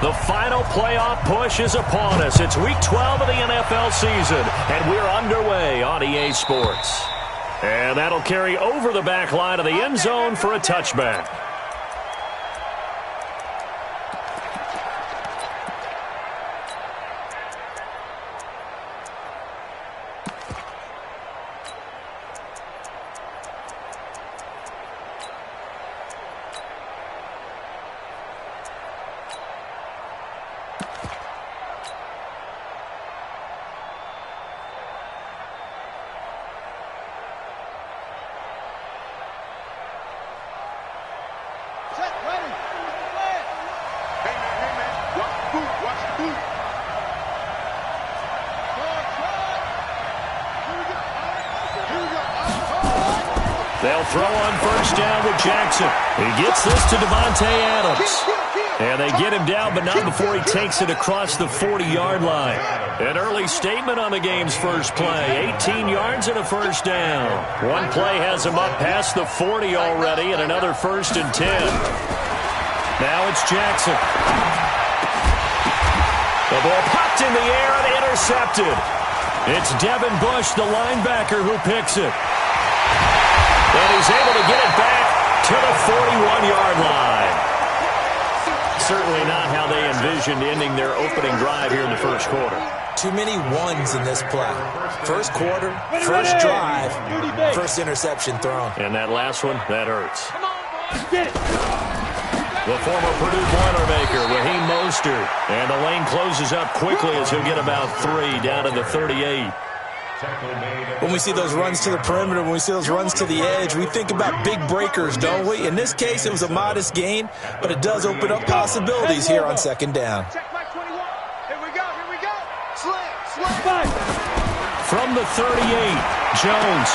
The final playoff push is upon us. It's Week 12 of the NFL season, and we're underway on EA Sports. And that'll carry over the back line of the end zone for a touchback. They'll throw on first down with Jackson. He gets this to Devontae Adams. And they get him down, but not before he takes it across the 40-yard line. An early statement on the game's first play. 18 yards and a first down. One play has him up past the 40 already, and another 1st and 10. Now it's Jackson. The ball popped in the air and intercepted. It's Devin Bush, the linebacker, who picks it. And he's able to get it back to the 41-yard line. Certainly not how they envisioned ending their opening drive here in the first quarter. Too many ones in this play. First quarter, first drive, first interception thrown. And that last one, that hurts. The former Purdue Boilermaker, Raheem Mostert. And the lane closes up quickly as he'll get about 3 down to the 38. When we see those runs to the perimeter, when we see those runs to the edge, we think about big breakers, don't we? In this case, it was a modest gain, but it does open up possibilities here on second down. From the 38, Jones.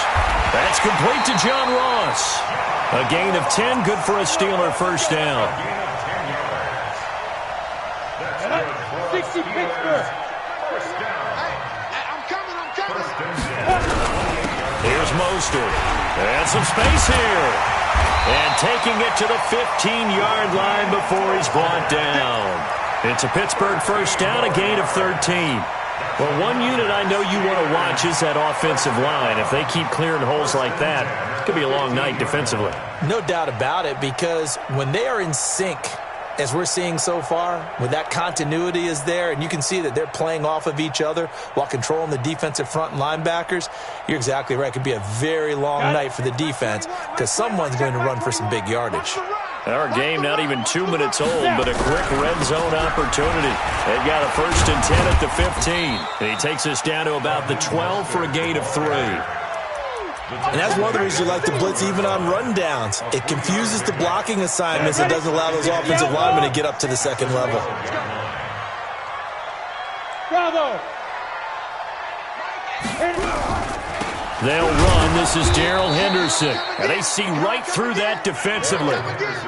That's complete to John Ross. A gain of 10, good for a Steeler first down. 60 Pittsburgh. Here's Mostert. And some space here. And taking it to the 15-yard line before he's brought down. It's a Pittsburgh first down, a gain of 13. Well, one unit I know you want to watch is that offensive line. If they keep clearing holes like that, it could be a long night defensively. No doubt about it, because when they are in sync, as we're seeing so far, when that continuity is there and you can see that they're playing off of each other while controlling the defensive front and linebackers, you're exactly right. It could be a very long night for the defense because someone's going to run for some big yardage. Our game not even 2 minutes old, but a quick red zone opportunity. They've got a 1st and 10 at the 15. And he takes us down to about the 12 for a gain of 3. And that's one of the reasons you like to blitz even on rundowns. It confuses the blocking assignments. It doesn't allow those offensive linemen to get up to the second level. Bravo. They'll run. This is Darrell Henderson. And they see right through that defensively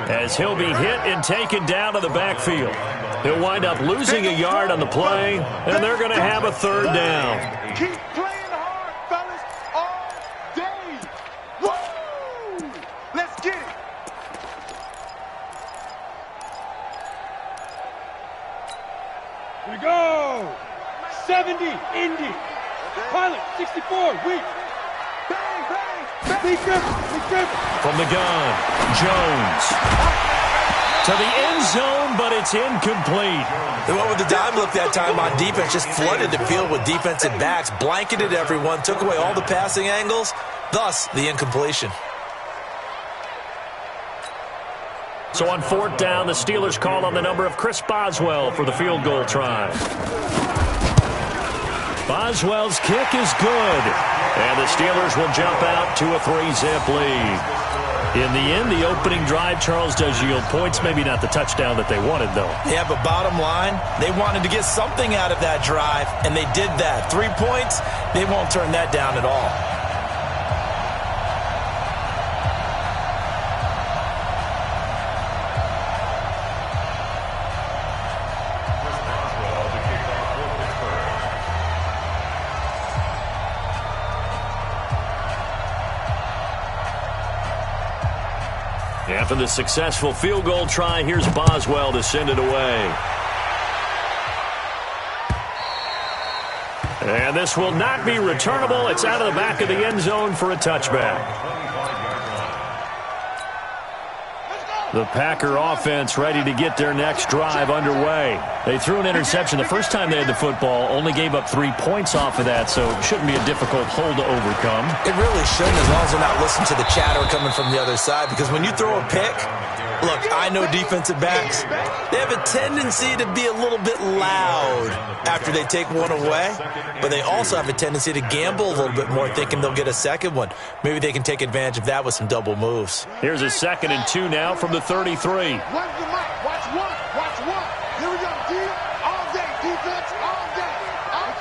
as he'll be hit and taken down to the backfield. He'll wind up losing a yard on the play, and they're going to have a 3rd down. Keep playing hard, fellas, all day. Woo! Let's get it. Here we go. 70, Indy. Pilot, 64, weak. Bang, bang, bang. Big grip. From the gun, Jones. To the end zone, but it's incomplete. They went with the dime look that time on defense, just flooded the field with defensive backs, blanketed everyone, took away all the passing angles, thus the incompletion. So on 4th down, the Steelers call on the number of Chris Boswell for the field goal try. Boswell's kick is good, and the Steelers will jump out to a 3-zip lead. In the end, the opening drive, Charles, does yield points. Maybe not the touchdown that they wanted, though. Yeah, but bottom line, they wanted to get something out of that drive, and they did that. 3 points, they won't turn that down at all. After the successful field goal try, here's Boswell to send it away. And this will not be returnable. It's out of the back of the end zone for a touchback. The Packer offense ready to get their next drive underway. They threw an interception the first time they had the football, only gave up 3 points off of that, so it shouldn't be a difficult hole to overcome. It really shouldn't, as long as they're not listening to the chatter coming from the other side, because when you throw a pick, look, I know defensive backs, they have a tendency to be a little bit loud after they take one away, but they also have a tendency to gamble a little bit more, thinking they'll get a second one. Maybe they can take advantage of that with some double moves. Here's a 2nd and 2 now from the 33. Watch the mic. Watch one. Watch one. Here we go. D all day. Defense all day. Out.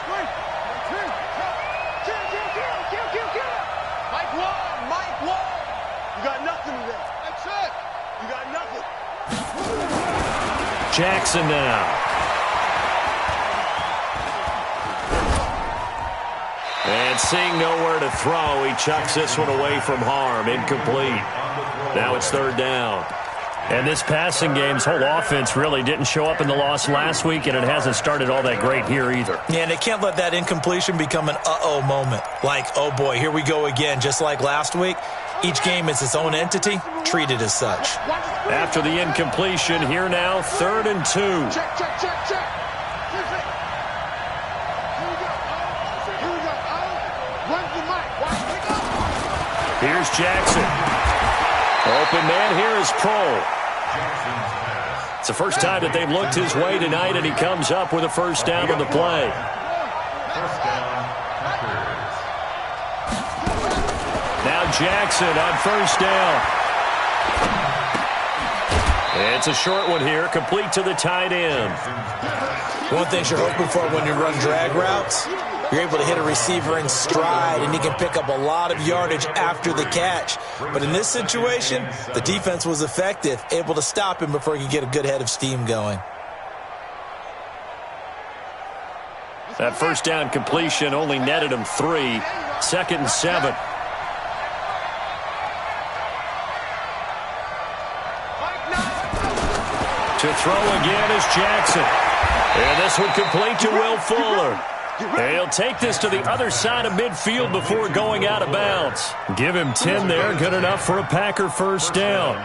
Kill. Mike one. You got nothing today. That's it. You got nothing. Jackson now. And seeing nowhere to throw, he chucks this one away from harm. Incomplete. Now it's 3rd down. And this passing game's whole offense really didn't show up in the loss last week, and it hasn't started all that great here either. Yeah, and they can't let that incompletion become an uh-oh moment. Like, oh boy, here we go again. Just like last week, each game is its own entity, treated as such. After the incompletion, here now, 3rd and 2. Check. Here we go. Run the mic. Watch it. Here's Jackson. Open man here is Pro. It's the first time that they've looked his way tonight, and he comes up with a 1st down on the play. Now Jackson on 1st down. It's a short one here, complete to the tight end. One thing you're hoping for when you run drag routes, you're able to hit a receiver in stride, and he can pick up a lot of yardage after the catch. But in this situation, the defense was effective, able to stop him before he could get a good head of steam going. That 1st down completion only netted him 3. 2nd and 7. To throw again is Jackson. And this one complete to Will Fuller. And he'll take this to the other side of midfield before going out of bounds. Give him 10 there, good enough for a Packer 1st down.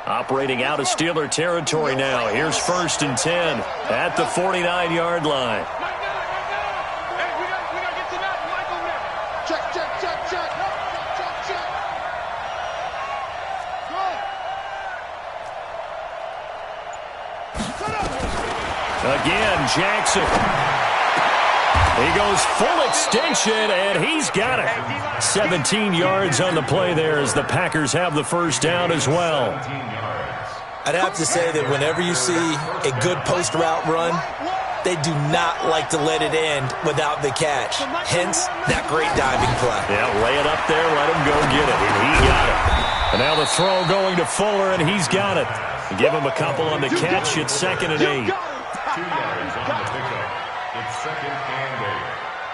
Operating out of Steeler territory now. Here's 1st and 10 at the 49-yard line. Again, Jackson. He goes full extension, and he's got it. 17 yards on the play there as the Packers have the 1st down as well. I'd have to say that whenever you see a good post-route run, they do not like to let it end without the catch. Hence, that great diving play. Yeah, lay it up there, let him go get it, and he got it. And now the throw going to Fuller, and he's got it. Give him a couple on the catch. It's 2nd and 8. 2 yards on the pickup. It's 2nd and 8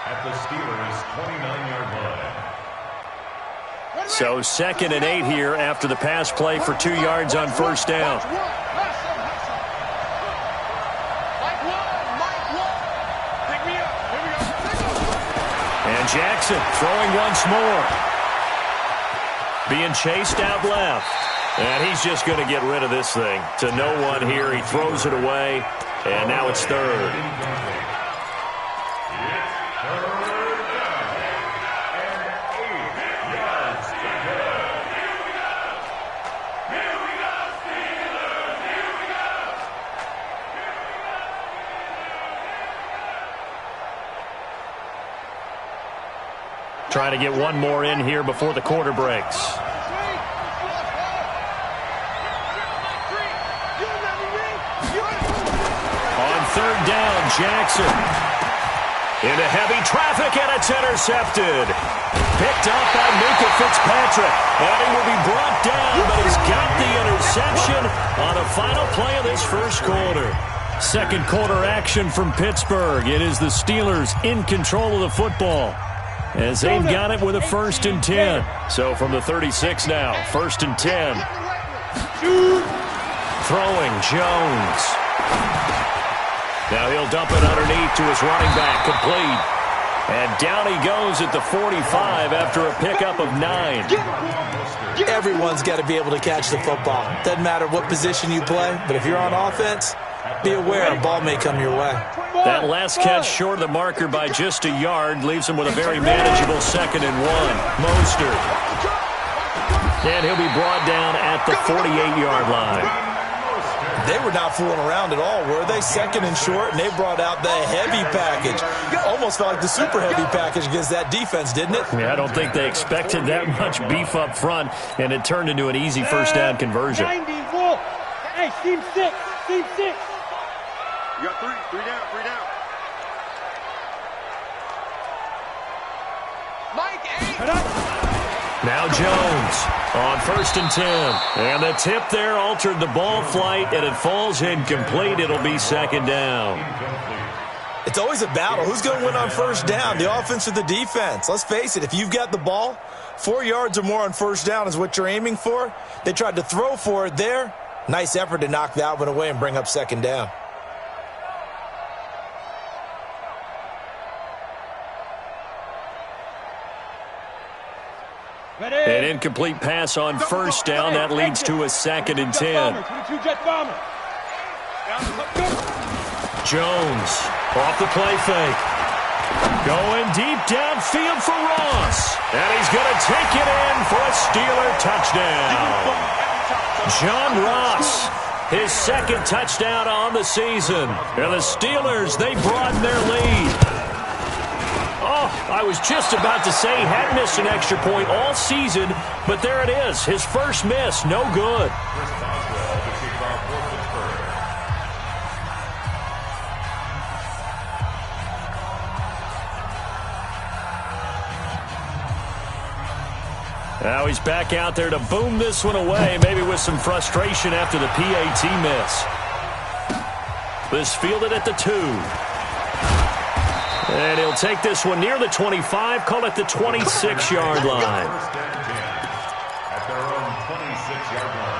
at the Steelers' 29-yard line. So 2nd and 8 here after the pass play for 2 yards on 1st down. And Jackson throwing once more. Being chased out left. And he's just going to get rid of this thing. To no one here. He throws it away. And now it's 3rd. Trying to get one more in here before the quarter breaks. On 3rd down, Jackson. Into heavy traffic, and it's intercepted. Picked up by Minka Fitzpatrick. And he will be brought down, but he's got the interception on the final play of this 1st quarter. 2nd quarter action from Pittsburgh. It is the Steelers in control of the football, as they've got it with a 1st and 10. So from the 36 now, 1st and 10. throwing, Jones. Now he'll dump it underneath to his running back, complete. And down he goes at the 45 after a pickup of 9. Everyone's got to be able to catch the football. Doesn't matter what position you play, but if you're on offense, be aware a ball may come your way. That last catch short of the marker by just a yard leaves him with a very manageable 2nd and 1. Mostert. And he'll be brought down at the 48-yard line. They were not fooling around at all, were they? 2nd and short, and they brought out the heavy package. Almost felt like the super heavy package against that defense, didn't it? Yeah, I don't think they expected that much beef up front, and it turned into an easy first down conversion. 90, hey, team 6, team 6. You got 3 down, 3 down. Mike, 8. Now Jones on 1st and 10. And the tip there altered the ball flight, and it falls incomplete. It'll be 2nd down. It's always a battle. Who's going to win on 1st down, the offense or the defense? Let's face it, if you've got the ball, 4 yards or more on 1st down is what you're aiming for. They tried to throw for it there. Nice effort to knock that one away and bring up 2nd down. An incomplete pass on 1st down. That leads to a 2nd and 10. Jones off the play fake. Going deep downfield for Ross. And he's going to take it in for a Steeler touchdown. John Ross, his 2nd touchdown on the season. And the Steelers, they broaden their lead. Oh, I was just about to say he hadn't missed an extra point all season, but there it is. His first miss, no good. Now he's back out there to boom this one away, maybe with some frustration after the PAT miss. This fielded at the 2. And he'll take this one near the 25, call it the 26-yard line. At their own 26-yard line.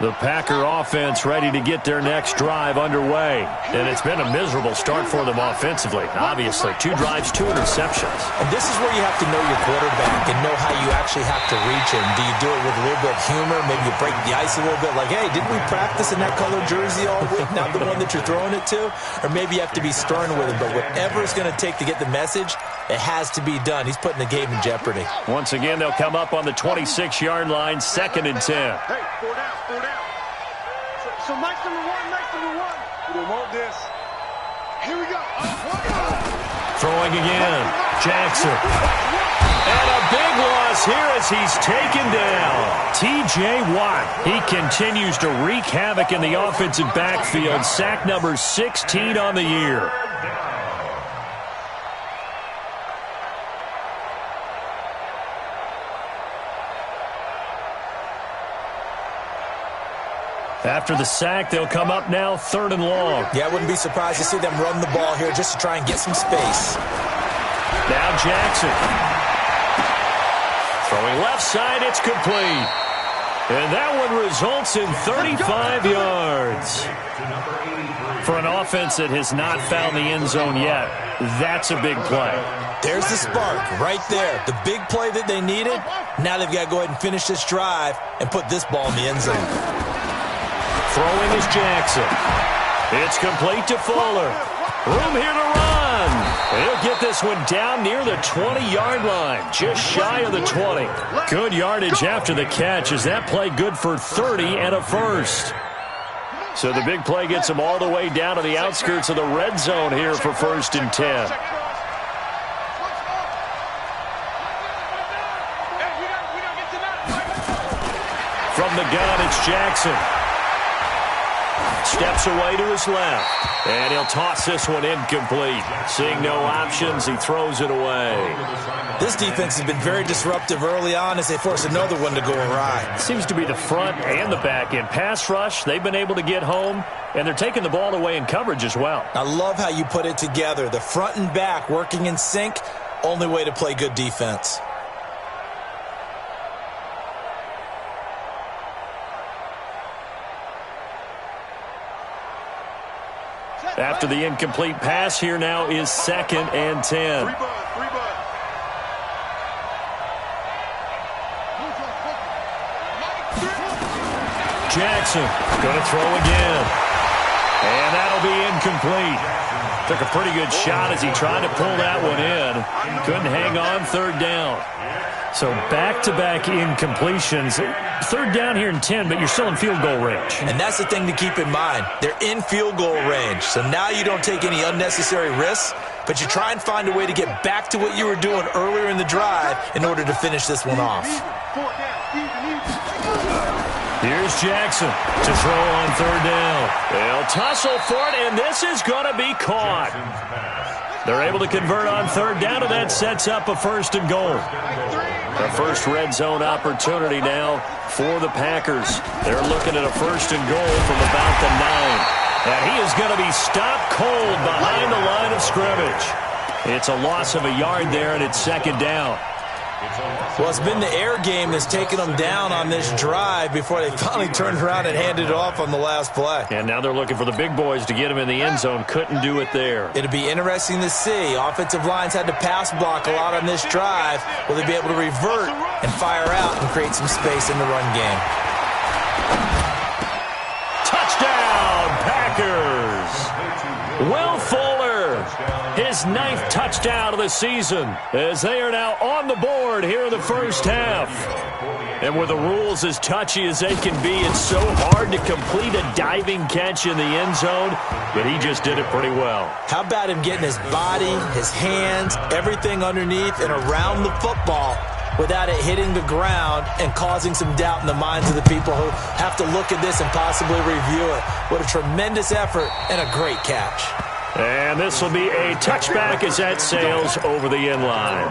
The Packer offense ready to get their next drive underway. And it's been a miserable start for them offensively. Obviously, 2 drives, 2 interceptions. And this is where you have to know your quarterback and know how you actually have to reach him. Do you do it with a little bit of humor? Maybe you break the ice a little bit like, hey, didn't we practice in that colored jersey all week? Not the one that you're throwing it to? Or maybe you have to be stern with him. But whatever it's going to take to get the message, it has to be done. He's putting the game in jeopardy. Once again, they'll come up on the 26-yard line, 2nd and 10. Hey, 4 down, 4 down. So Mike's number 1, Mike's number 1. We don't want this. Here we go. Throwing again, Jackson. And a big loss here as he's taken down. T.J. Watt, he continues to wreak havoc in the offensive backfield. Sack number 16 on the year. After the sack, they'll come up now 3rd and long. Yeah, I wouldn't be surprised to see them run the ball here just to try and get some space. Now Jackson. Throwing left side, it's complete. And that one results in 35 yards. For an offense that has not found the end zone yet, that's a big play. There's the spark right there. The big play that they needed. Now they've got to go ahead and finish this drive and put this ball in the end zone. Throwing is Jackson. It's complete to Fuller. Room here to run. He'll get this one down near the 20-yard line, just shy of the 20. Good yardage after the catch as that play good for 30 and a first. So the big play gets them all the way down to the outskirts of the red zone here for 1st and 10. From the gun, it's Jackson. Steps away to his left. And he'll toss this one incomplete. Seeing no options, he throws it away. This defense has been very disruptive early on as they force another one to go awry. Seems to be the front and the back end. Pass rush, they've been able to get home, and they're taking the ball away in coverage as well. I love how you put it together. The front and back working in sync, only way to play good defense. After the incomplete pass, here now is 2nd and 10. Jackson going to throw again. And that'll be incomplete. Took a pretty good shot as he tried to pull that one in. Couldn't hang on 3rd down. So back-to-back incompletions. 3rd down here in 10, but you're still in field goal range. And that's the thing to keep in mind. They're in field goal range. So now you don't take any unnecessary risks, but you try and find a way to get back to what you were doing earlier in the drive in order to finish this one off. Here's Jackson to throw on 3rd down. They'll tussle for it, and this is going to be caught. They're able to convert on 3rd down, and that sets up a 1st and goal. The first red zone opportunity now for the Packers. They're looking at a 1st and goal from about the 9. And he is going to be stopped cold behind the line of scrimmage. It's a loss of a yard there, and it's 2nd down. Well, it's been the air game that's taken them down on this drive before they finally turned around and handed it off on the last play. And now they're looking for the big boys to get him in the end zone. Couldn't do it there. It'll be interesting to see. Offensive lines had to pass block a lot on this drive. Will they be able to revert and fire out and create some space in the run game? Touchdown, Packers! Will Fuller, his 9th touchdown of the season, as they are now on the board here in the first half. And with the rules as touchy as they can be, it's so hard to complete a diving catch in the end zone, but he just did it pretty well. How about him getting his body, his hands, everything underneath and around the football without it hitting the ground and causing some doubt in the minds of the people who have to look at this and possibly review it. What a tremendous effort and a great catch. And this will be a touchback as that sails over the end line.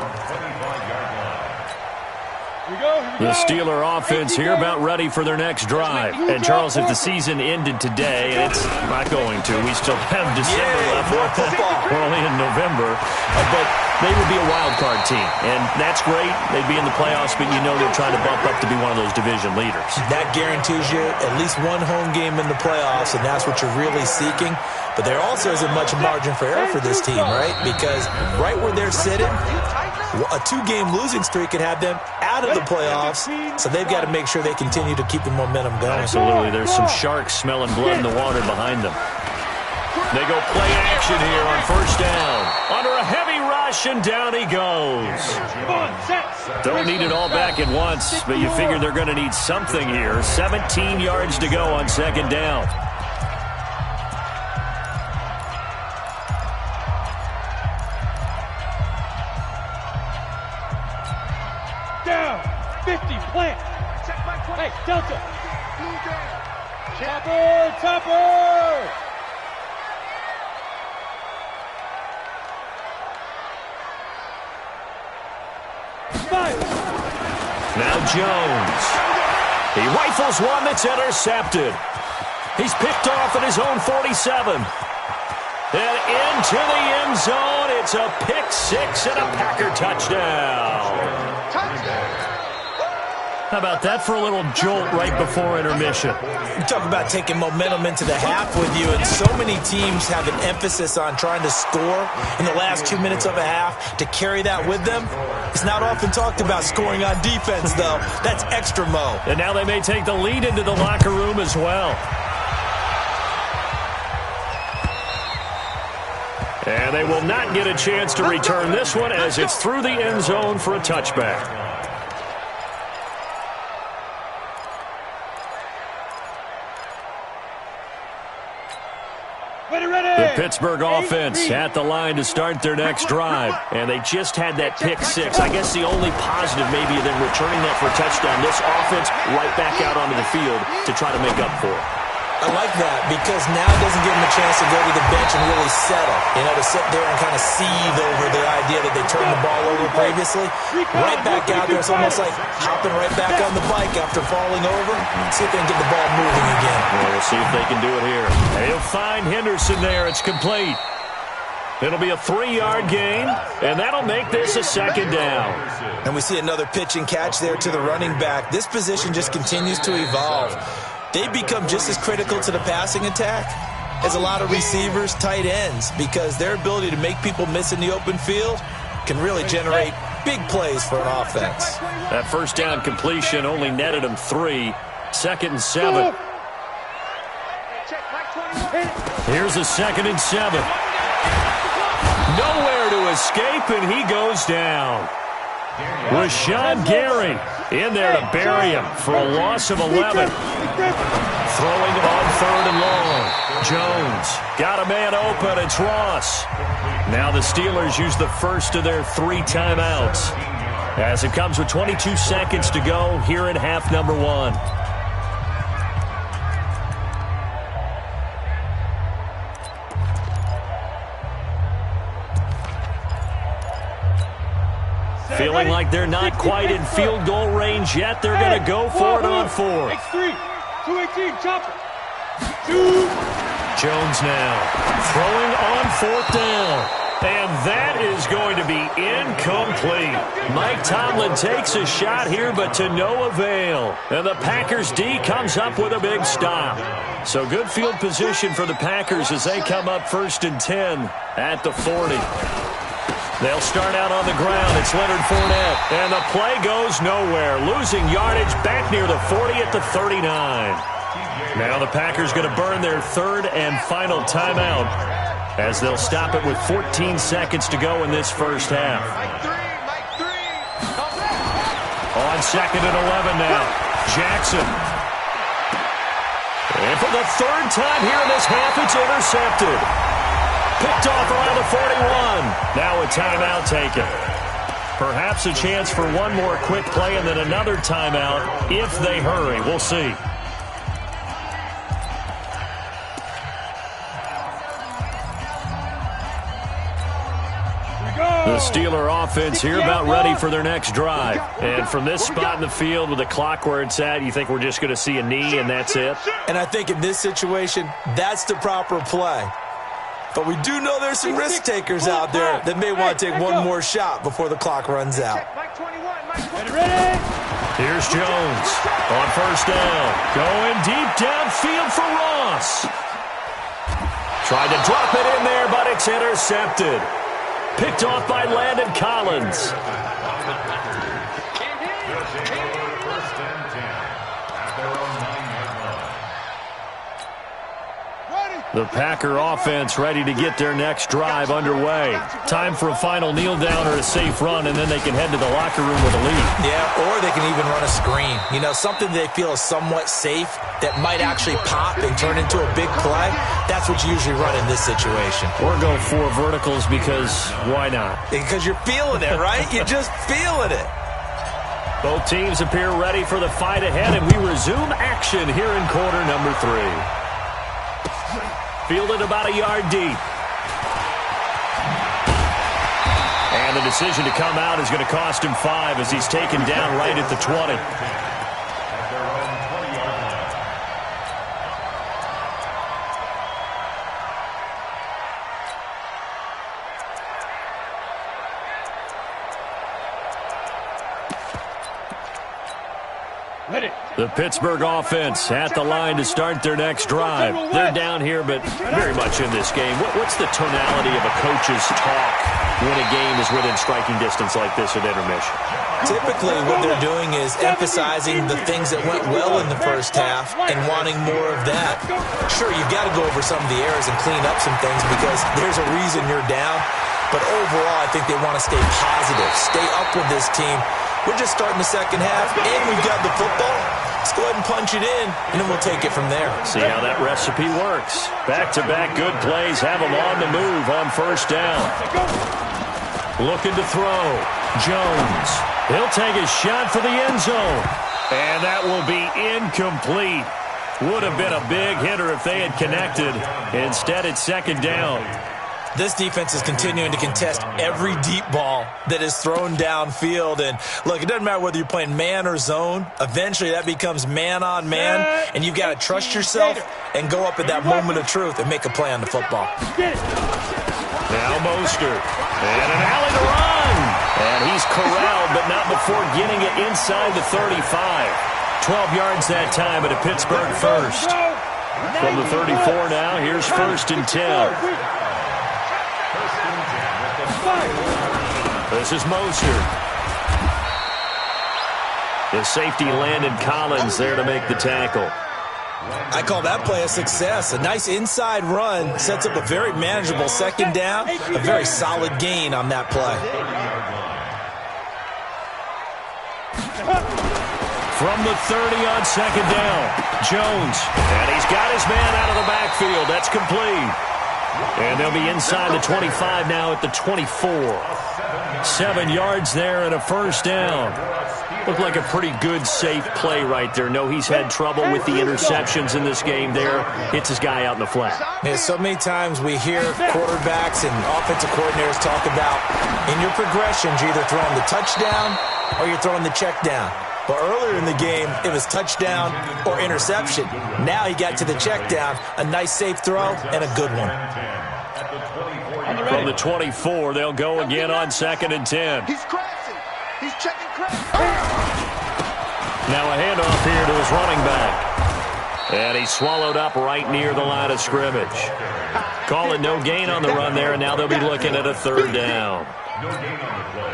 The Steeler offense here about ready for their next drive. And, Charles, if the season ended today, and it's not going to, we still have December left. We're only in November. But they would be a wild card team. And that's great. They'd be in the playoffs, but you know they're trying to bump up to be one of those division leaders. That guarantees you at least one home game in the playoffs, and that's what you're really seeking. But there also isn't much margin for error for this team, right? Because right where they're sitting, a 2-game losing streak could have them out of the playoffs, so they've got to make sure they continue to keep the momentum going. Absolutely. There's some sharks smelling blood in the water behind them. They go play action here on 1st down. Under a heavy rush, and down he goes. Don't need it all back at once, but you figure they're going to need something here. 17 yards to go on 2nd down. Down. 50. Plant. Hey, Delta. Topper. Topper. Now Jones. He rifles one that's intercepted. He's picked off at his own 47. And into the end zone. It's a pick 6 and a Packer touchdown. How about that for a little jolt right before intermission? You talk about taking momentum into the half with you, and so many teams have an emphasis on trying to score in the last 2 minutes of a half to carry that with them. It's not often talked about scoring on defense, though. That's extra mo. And now they may take the lead into the locker room as well. And they will not get a chance to return this one as it's through the end zone for a touchback. The Pittsburgh offense at the line to start their next drive. And they just had that pick 6. I guess the only positive maybe than returning that for a touchdown. This offense right back out onto the field to try to make up for it. I like that because now it doesn't give them a chance to go to the bench and really settle. You know, to sit there and kind of seethe over the idea that they turned the ball over previously. Right back out there. It's almost like hopping right back on the bike after falling over. See if they can get the ball moving again. Well, we'll see if they can do it here. And he'll find Henderson there. It's complete. It'll be a 3-yard gain, and that'll make this a 2nd down. And we see another pitch and catch there to the running back. This position just continues to evolve. They become just as critical to the passing attack is a lot of receivers, tight ends, because their ability to make people miss in the open field can really generate big plays for an offense. That first down completion only netted him 3. 2nd and 7. Here's a 2nd and 7. Nowhere to escape, and he goes down. Rashawn Gary in there to bury him for a loss of 11. Throwing on 3rd and long. Jones got a man open. It's Ross. Now the Steelers use the first of their 3 timeouts as it comes with 22 seconds to go here in half number 1. Feeling like they're not quite in field goal range yet. They're going to go for it on 4. X3, 218, chopper. Jones now throwing on 4th down. And that is going to be incomplete. Mike Tomlin takes a shot here, but to no avail. And the Packers D comes up with a big stop. So good field position for the Packers as they come up 1st and 10 at the 40. They'll start out on the ground. It's Leonard Fournette. And the play goes nowhere. Losing yardage back near the 40 at the 39. Now the Packers going to burn their 3rd and final timeout as they'll stop it with 14 seconds to go in this first half. On 2nd and 11 now. Jackson. And for the 3rd time here in this half, it's intercepted. Picked off around the 41. Now a timeout taken. Perhaps a chance for one more quick play and then another timeout if they hurry. We'll see. The Steeler offense here about ready for their next drive. And from this spot in the field with the clock where it's at, you think we're just going to see a knee and that's it? And I think in this situation, that's the proper play. But we do know there's some risk takers out there that may want to take one more shot before the clock runs out. Here's Jones on 1st down. Going deep downfield for Ross. Tried to drop it in there, but it's intercepted. Picked off by Landon Collins. The Packer offense ready to get their next drive underway. Time for a final kneel down or a safe run, and then they can head to the locker room with a lead. Yeah, or they can even run a screen. You know, something they feel is somewhat safe that might actually pop and turn into a big play. That's what you usually run in this situation. Or go 4 verticals because why not? Because you're feeling it, right? You're just feeling it. Both teams appear ready for the fight ahead, and we resume action here in quarter number 3. Fielded about a yard deep. And the decision to come out is going to cost him 5 as he's taken down right at the 20. The Pittsburgh offense at the line to start their next drive. They're down here, but very much in this game. What's the tonality of a coach's talk when a game is within striking distance like this at intermission? Typically, what they're doing is emphasizing the things that went well in the first half and wanting more of that. Sure, you've got to go over some of the errors and clean up some things because there's a reason you're down. But overall, I think they want to stay positive, stay up with this team. We're just starting the second half, and we've got the football. Let's go ahead and punch it in, and then we'll take it from there. See how that recipe works. Back-to-back good plays have them on the move on 1st down. Looking to throw. Jones. He'll take a shot for the end zone. And that will be incomplete. Would have been a big hitter if they had connected. Instead, it's 2nd down. This defense is continuing to contest every deep ball that is thrown downfield. And, look, it doesn't matter whether you're playing man or zone. Eventually, that becomes man-on-man, and you've got to trust yourself and go up at that moment of truth and make a play on the football. Now Mostert. And an alley to run. And he's corralled, but not before getting it inside the 35. 12 yards that time at a Pittsburgh first. From the 34 now, here's 1st and 10. This is Mostert. The safety Landon Collins there to make the tackle. I call that play a success. A nice inside run sets up a very manageable 2nd down. A very solid gain on that play. From the 30 on 2nd down, Jones. And he's got his man out of the backfield. That's complete. And they'll be inside the 25 now at the 24. 7 yards there and a 1st down. Looked like a pretty good, safe play right there. No, he's had trouble with the interceptions in this game there. Hits his guy out in the flat. Yeah, so many times we hear quarterbacks and offensive coordinators talk about in your progressions, you're either throwing the touchdown or you're throwing the check down. But earlier in the game, it was touchdown or interception. Now he got to the check down. A nice safe throw and a good one. From the 24, they'll go again on 2nd and 10. He's crashing. He's checking crash. Now a handoff here to his running back. And he's swallowed up right near the line of scrimmage. Call it no gain on the run there, and now they'll be looking at a 3rd down.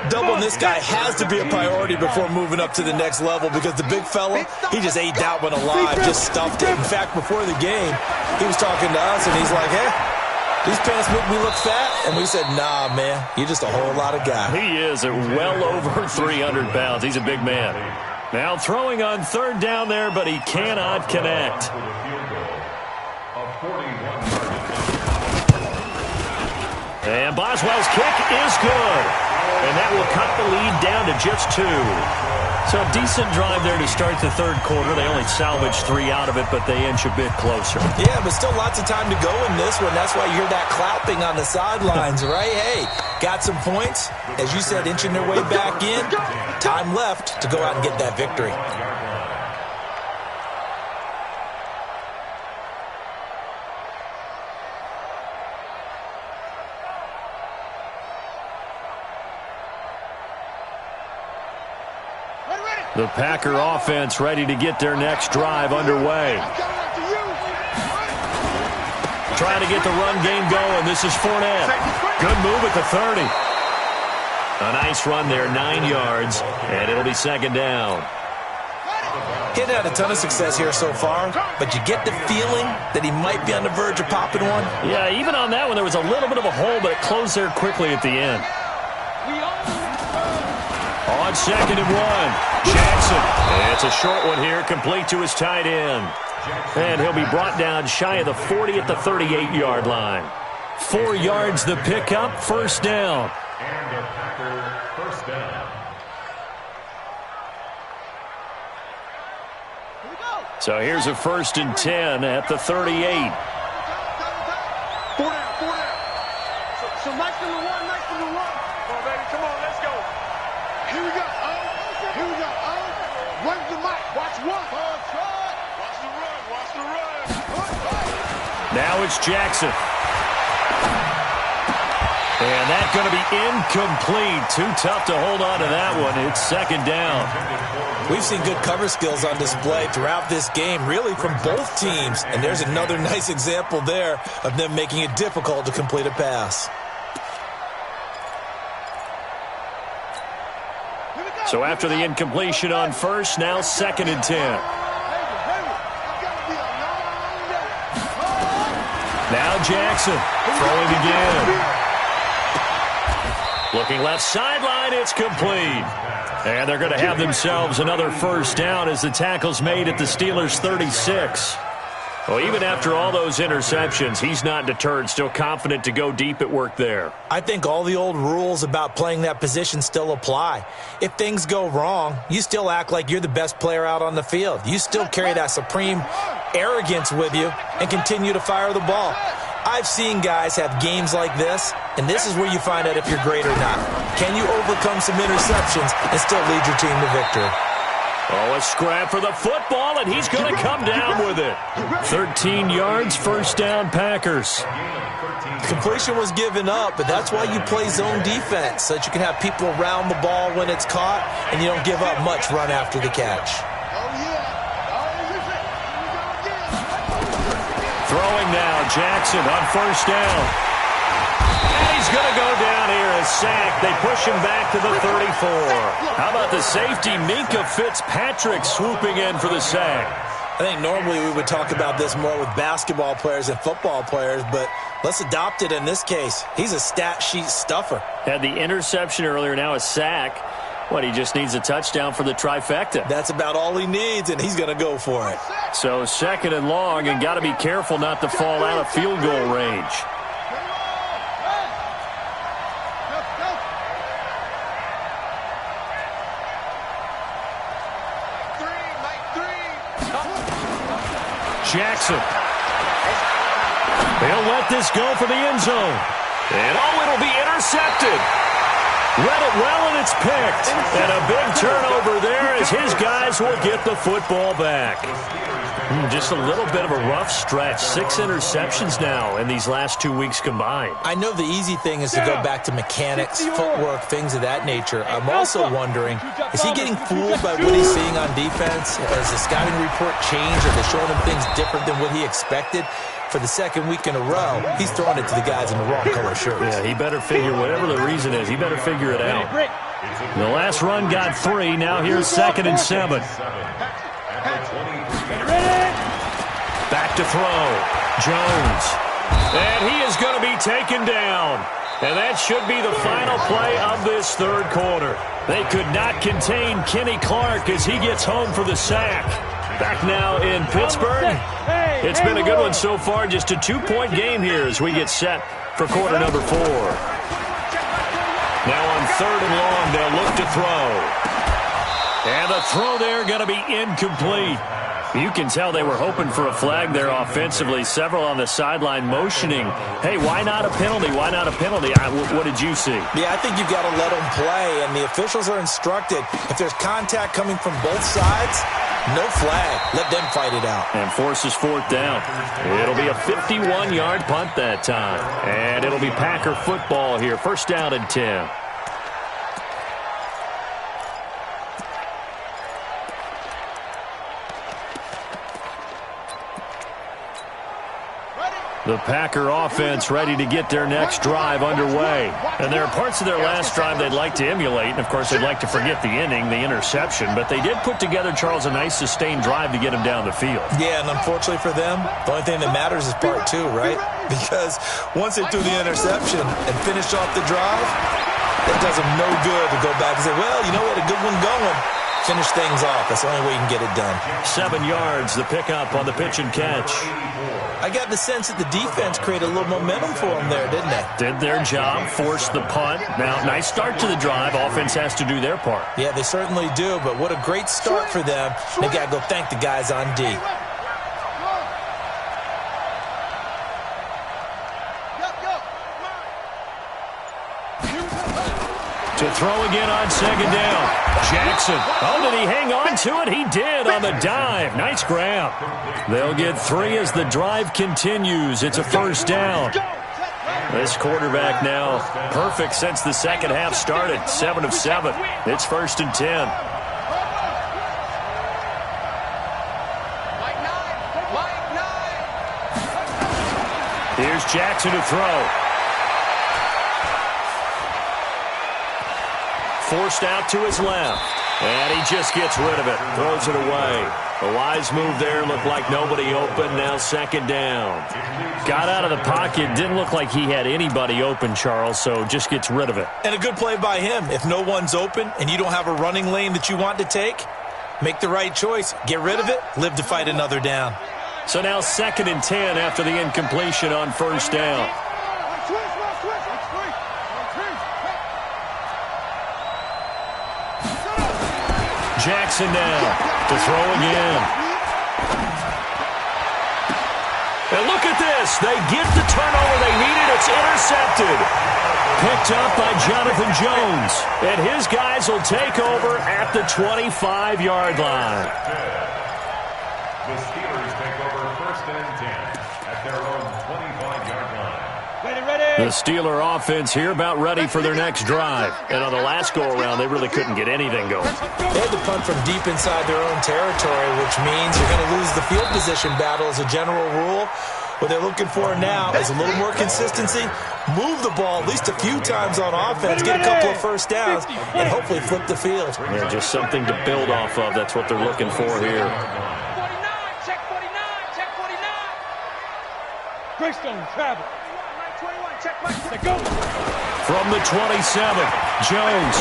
Doubling this guy has to be a priority before moving up to the next level because the big fella, he just ate that one alive, just stuffed it. In fact, before the game, he was talking to us, and he's like, hey, these pants make me look fat. And we said, nah, man, you're just a whole lot of guy. He is at well over 300 pounds. He's a big man. Now throwing on 3rd down there, but he cannot connect. And Boswell's kick is good. And that will cut the lead down to just 2. So a decent drive there to start the 3rd quarter. They only salvaged 3 out of it, but they inch a bit closer. Yeah, but still lots of time to go in this one. That's why you hear that clapping on the sidelines, right? Hey, got some points. As you said, inching their way back in. Time left to go out and get that victory. The Packer offense ready to get their next drive underway. Trying to get the run game going. This is Fournette. Good move at the 30. A nice run there, 9 yards, and it'll be 2nd down. He hadn't had a ton of success here so far, but you get the feeling that he might be on the verge of popping one. Yeah, even on that one, there was a little bit of a hole, but it closed there quickly at the end. On 2nd and 1, Jackson. It's a short one here, complete to his tight end. And he'll be brought down shy of the 40 at the 38-yard line. 4 yards the pickup, 1st down. And a Packer 1st down. So here's a 1st and 10 at the 38. 4 down, 4 down. So nice number 1, nice number 1. Come on, baby, come on, let's go. Here we go. Here we go. Where's the mic? Watch one. Watch the run. Watch the run. Now it's Jackson. And that's going to be incomplete. Too tough to hold on to that one. It's 2nd down. We've seen good cover skills on display throughout this game, really from both teams. And there's another nice example there of them making it difficult to complete a pass. So after the incompletion on 1st, now 2nd and 10. Now Jackson throwing again. Looking left sideline, it's complete. And they're going to have themselves another 1st down as the tackle's made at the Steelers' 36. Well, even after all those interceptions, he's not deterred, still confident to go deep at work there. I think all the old rules about playing that position still apply. If things go wrong, you still act like you're the best player out on the field. You still carry that supreme arrogance with you and continue to fire the ball. I've seen guys have games like this, and this is where you find out if you're great or not. Can you overcome some interceptions and still lead your team to victory? Oh, a scrap for the football, and he's going to come down with it. 13 yards, 1st down, Packers. Completion was given up, but that's why you play zone defense, so that you can have people around the ball when it's caught, and you don't give up much run after the catch. Throwing now, Jackson on first down. And he's going to go down here, a sack. They push him back to the 34. How about the safety, Minka Fitzpatrick, swooping in for the sack? I think normally we would talk about this more with basketball players and football players, but let's adopt it in this case. He's a stat sheet stuffer. Had the interception earlier, now a sack. What, he just needs a touchdown for the trifecta. That's about all he needs, and he's going to go for it. So 2nd and long, and got to be careful not to fall out of field goal range. Jackson. They'll let this go for the end zone. And it'll be intercepted. Read it well, and it's picked. And a big turnover there as his guys will get the football back. Just a little bit of a rough stretch. 6 interceptions now in these last 2 weeks combined. I know the easy thing is to go back to mechanics, footwork, things of that nature. I'm also wondering, is he getting fooled by what he's seeing on defense? Has the scouting report changed? Are they showing him things different than what he expected? For the 2nd week in a row, he's throwing it to the guys in the wrong color shirts. Yeah, he better figure, whatever the reason is, he better figure it out. The last run got 3. Now here's 2nd and 7. Back to throw. Jones. And he is going to be taken down. And that should be the final play of this 3rd quarter. They could not contain Kenny Clark as he gets home for the sack. Back now in Pittsburgh. It's been a good one so far. Just a 2-point game here as we get set for quarter number 4. Now on 3rd and long, they'll look to throw. And the throw there going to be incomplete. You can tell they were hoping for a flag there offensively. Several on the sideline motioning, hey, why not a penalty? Why not a penalty? What did you see? Yeah, I think you've got to let them play, and the officials are instructed. If there's contact coming from both sides, no flag. Let them fight it out. And forces 4th down. It'll be a 51-yard punt that time. And it'll be Packer football here. 1st down and 10. The Packer offense ready to get their next drive underway. And there are parts of their last drive they'd like to emulate. And, of course, they'd like to forget the inning, the interception. But they did put together, Charles, a nice sustained drive to get him down the field. Yeah, and unfortunately for them, the only thing that matters is part 2, right? Because once they threw the interception and finished off the drive, it does them no good to go back and say, well, you know what, a good one going. Finish things off. That's the only way you can get it done. 7 yards, the pickup on the pitch and catch. I got the sense that the defense created a little momentum for them there, didn't they? Did their job, forced the punt. Now, nice start to the drive. Offense has to do their part. Yeah, they certainly do, but what a great start for them. They got to go thank the guys on D. To throw again on 2nd down. Jackson. Oh, did he hang on to it? He did on the dive. Nice grab. They'll get 3 as the drive continues. It's a 1st down. This quarterback now perfect since the 2nd half started. 7 of 7. It's 1st and 10. Here's Jackson to throw. Forced out to his left. And he just gets rid of it. Throws it away. A wise move there. Looked like nobody open. Now 2nd down. Got out of the pocket. Didn't look like he had anybody open, Charles, so just gets rid of it. And a good play by him. If no one's open and you don't have a running lane that you want to take, make the right choice. Get rid of it. Live to fight another down. So now 2nd and 10 after the incompletion on 1st down. Jackson now to throw again. And look at this. They get the turnover they needed. It's intercepted. Picked up by Jonathan Jones. And his guys will take over at the 25-yard line. The Steelers take over 1st and 10 at their own 25-yard line. The Steeler offense here about ready for their next drive. And on the last go-around, they really couldn't get anything going. They had to punt from deep inside their own territory, which means you're going to lose the field position battle as a general rule. What they're looking for now is a little more consistency, move the ball at least a few times on offense, get a couple of first downs, and hopefully flip the field. Yeah, just something to build off of. That's what they're looking for here. 49, check 49, check 49. Greystone, travel. 21, check my. Go. From the 27, Jones.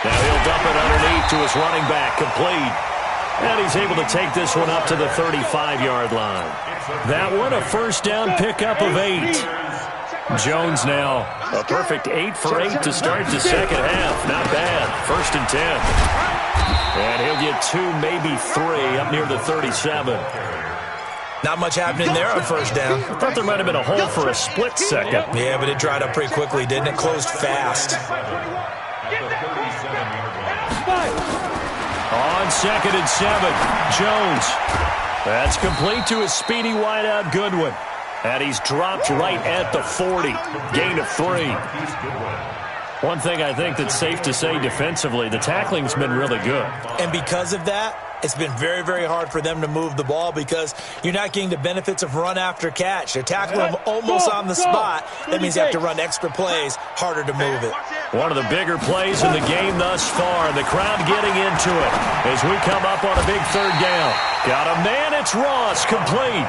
Now he'll dump it underneath to his running back, complete. And he's able to take this one up to the 35-yard line. That one, a first down pickup of 8. Jones now, a perfect 8 for 8 to start the second half. Not bad. First and 10. And he'll get 2, maybe 3, up near the 37. Not much happening there on first down. I thought there might have been a hole for a split second. Yeah, but it dried up pretty quickly, didn't it? Closed fast. On second and 7, Jones. That's complete to his speedy wideout Goodwin. And he's dropped right at the 40. Gain of 3. One thing I think that's safe to say defensively, the tackling's been really good. And because of that, it's been very, very hard for them to move the ball because you're not getting the benefits of run after catch. They're tackling them almost on the spot. That means you have to run extra plays, harder to move it. One of the bigger plays in the game thus far. The crowd getting into it as we come up on a big third down. Got a man, it's Ross, complete.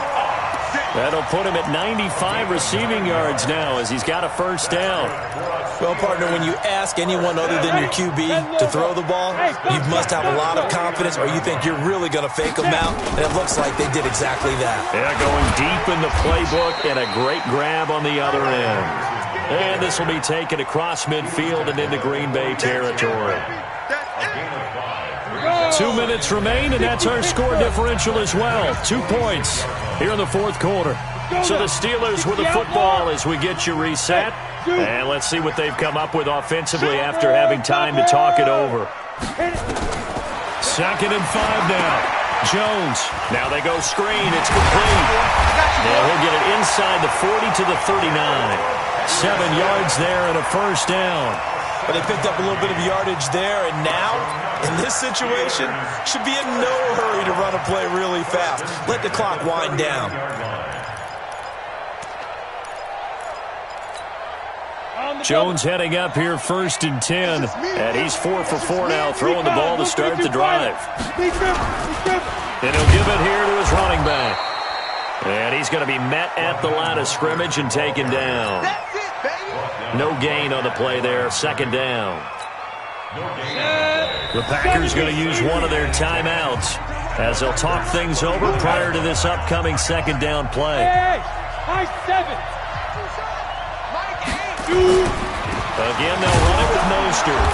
That'll put him at 95 receiving yards now as he's got a first down. Well, partner, when you ask anyone other than your QB to throw the ball, you must have a lot of confidence or you think you're really going to fake them out, and it looks like they did exactly that. Yeah, going deep in the playbook and a great grab on the other end. And this will be taken across midfield and into Green Bay territory. 2 minutes remain, and that's our score differential as well. 2 points here in the fourth quarter. So the Steelers with the football as we get you reset. And let's see what they've come up with offensively after having time to talk it over. 2nd and 5 now. Jones. Now they go screen. It's complete. Now he'll get it inside the 40 to the 39. 7 yards there and a first down. But they picked up a little bit of yardage there, and now, in this situation, should be in no hurry to run a play really fast. Let the clock wind down. Jones heading up here 1st and 10. And he's 4 for 4 now, throwing the ball to start the drive. And he'll give it here to his running back. And he's going to be met at the line of scrimmage and taken down. No gain on the play there, 2nd down. The Packers going to use one of their timeouts as they'll talk things over prior to this upcoming 2nd down play. Again, they'll run it with Mostert.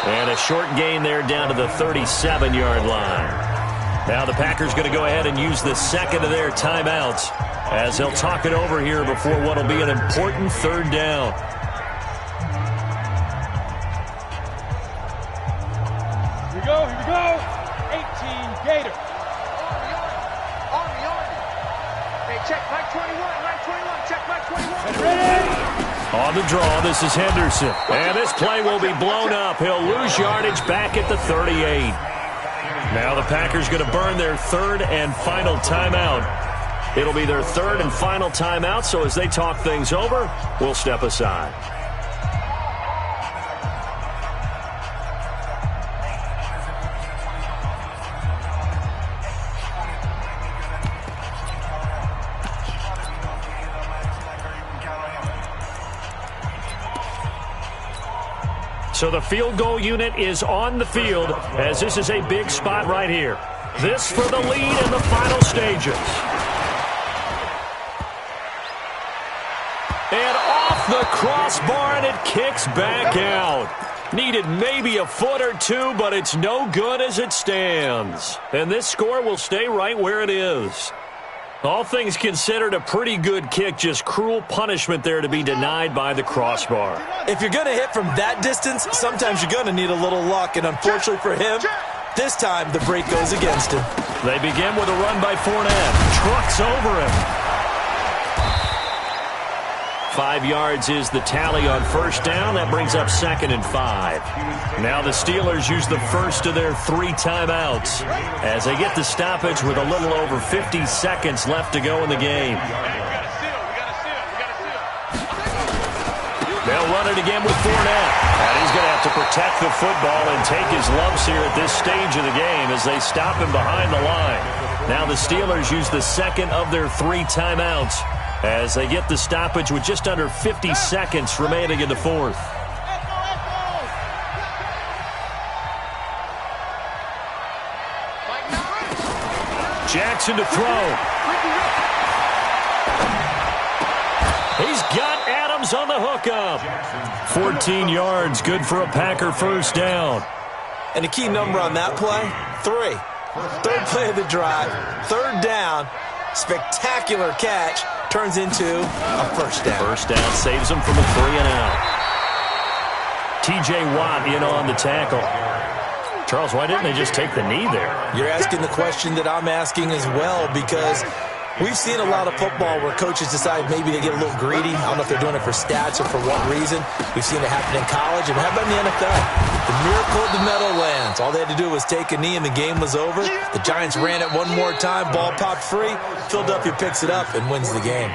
And a short gain there down to the 37-yard line. Now the Packers going to go ahead and use the 2nd of their timeouts as they'll talk it over here before what will be an important 3rd down. Here we go. 18 Gator. Army. Hey, check Mike 21, check Mike 21. Ready? On the draw, this is Henderson. And this play will be blown up. He'll lose yardage back at the 38. Now the Packers going to burn their 3rd and final timeout. It'll be their 3rd and final timeout, so as they talk things over, we'll step aside. So the field goal unit is on the field as this is a big spot right here. This for the lead in the final stages. And off the crossbar, and it kicks back out. Needed maybe a foot or two, but it's no good as it stands. And this score will stay right where it is. All things considered, a pretty good kick, just cruel punishment there to be denied by the crossbar. If you're going to hit from that distance, sometimes you're going to need a little luck, and unfortunately for him, this time the break goes against him. They begin with a run by Fournette. Trucks over him. 5 yards is the tally on first down. That brings up 2nd and 5. Now the Steelers use the first of their 3 timeouts as they get the stoppage with a little over 50 seconds left to go in the game. They'll run it again with Fournette. And he's going to have to protect the football and take his lumps here at this stage of the game as they stop him behind the line. Now the Steelers use the second of their 3 timeouts as they get the stoppage with just under 50 seconds remaining in the fourth. Jackson to throw. He's got Adams on the hookup. 14 yards, good for a Packer first down. And the key number on that play, 3. Third play of the drive, 3rd down, spectacular catch, turns into a first down. First down saves him from a 3-and-out. T.J. Watt in on the tackle. Charles, why didn't they just take the knee there? You're asking the question that I'm asking as well, because we've seen a lot of football where coaches decide maybe they get a little greedy. I don't know if they're doing it for stats or for what reason. We've seen it happen in college, and how about in the NFL? The miracle of the Meadowlands. All they had to do was take a knee, and the game was over. The Giants ran it one more time. Ball popped free. Philadelphia picks it up and wins the game.